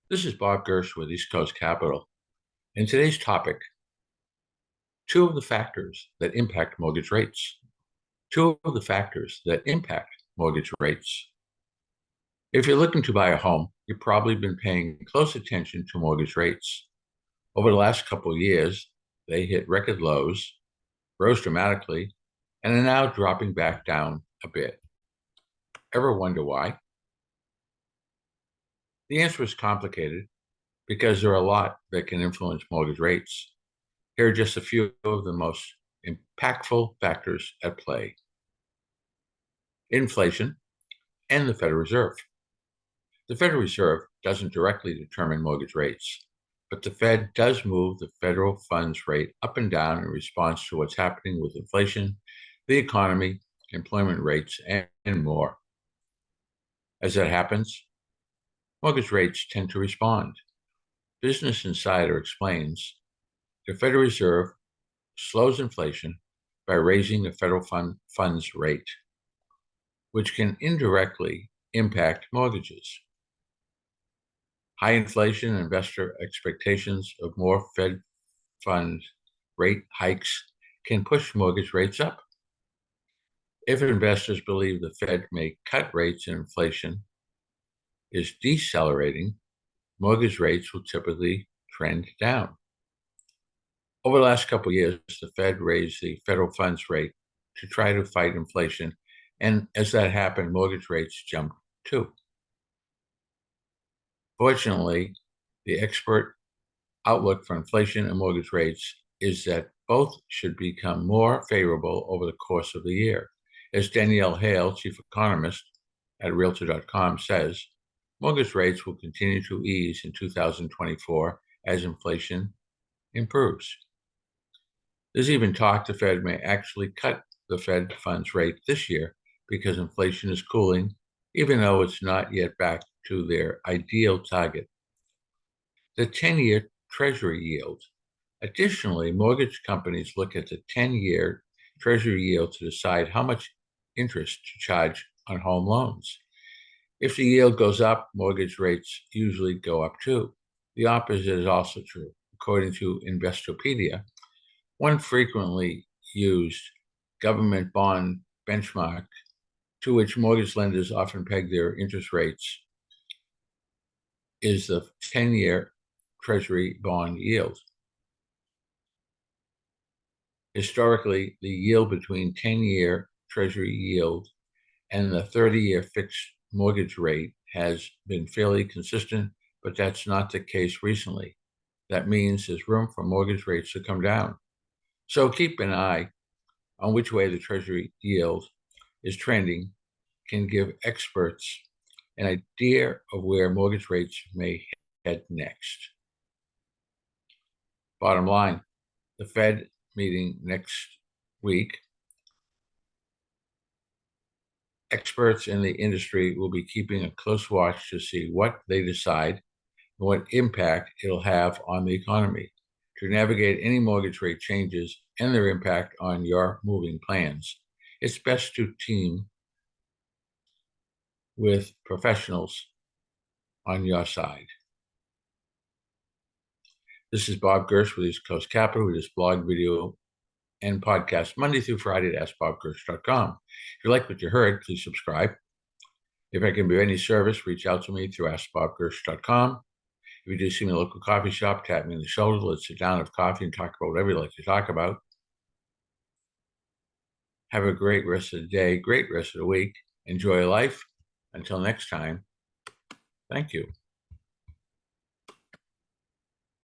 This is Bob Gersh with East Coast Capital. In today's topic, two of the factors that impact mortgage rates. Two of the factors that impact mortgage rates. If you're looking to buy a home, you've probably been paying close attention to mortgage rates. Over the last couple of years, they hit record lows, rose dramatically, and are now dropping back down a bit. Ever wonder why? The answer is complicated because there are a lot that can influence mortgage rates. Here are just a few of the most impactful factors at play: inflation and the Federal Reserve. The Federal Reserve doesn't directly determine mortgage rates, but the Fed does move the federal funds rate up and down in response to what's happening with inflation, the economy, employment rates, and more. As that happens, mortgage rates tend to respond. Business Insider explains the Federal Reserve slows inflation by raising the federal funds rate, which can indirectly impact mortgages. High inflation and investor expectations of more Fed funds rate hikes can push mortgage rates up. If investors believe the Fed may cut rates and inflation is decelerating, mortgage rates will typically trend down. Over the last couple of years, the Fed raised the federal funds rate to try to fight inflation, and as that happened, mortgage rates jumped too. Fortunately, the expert outlook for inflation and mortgage rates is that both should become more favorable over the course of the year. As Danielle Hale, chief economist at Realtor.com, says, mortgage rates will continue to ease in 2024 as inflation improves. There's even talk the Fed may actually cut the Fed funds rate this year because inflation is cooling, even though it's not yet back to their ideal target. The 10-year Treasury yield. Additionally, mortgage companies look at the 10-year Treasury yield to decide how much interest to charge on home loans. If the yield goes up, mortgage rates usually go up too. The opposite is also true. According to Investopedia, one frequently used government bond benchmark to which mortgage lenders often peg their interest rates is the 10-year Treasury bond yield. Historically, the yield between 10-year Treasury yield and the 30-year fixed mortgage rate has been fairly consistent, but that's not the case recently. That means there's room for mortgage rates to come down. So keep an eye on which way the Treasury yield is trending can give experts an idea of where mortgage rates may head next. Bottom line, the Fed meeting next week. Experts in the industry will be keeping a close watch to see what they decide and what impact it'll have on the economy. To navigate any mortgage rate changes and their impact on your moving plans, it's best to team with professionals on your side. This is Bob Gersh with East Coast Capital. We just blog, video, and podcast Monday through Friday at AskBobGersh.com. If you like what you heard, please subscribe. If I can be of any service, reach out to me through AskBobGersh.com. If you do see me in a local coffee shop, tap me in the shoulder. Let's sit down, have coffee, and talk about whatever you like to talk about. Have a great rest of the day, great rest of the week. Enjoy life. Until next time, thank you.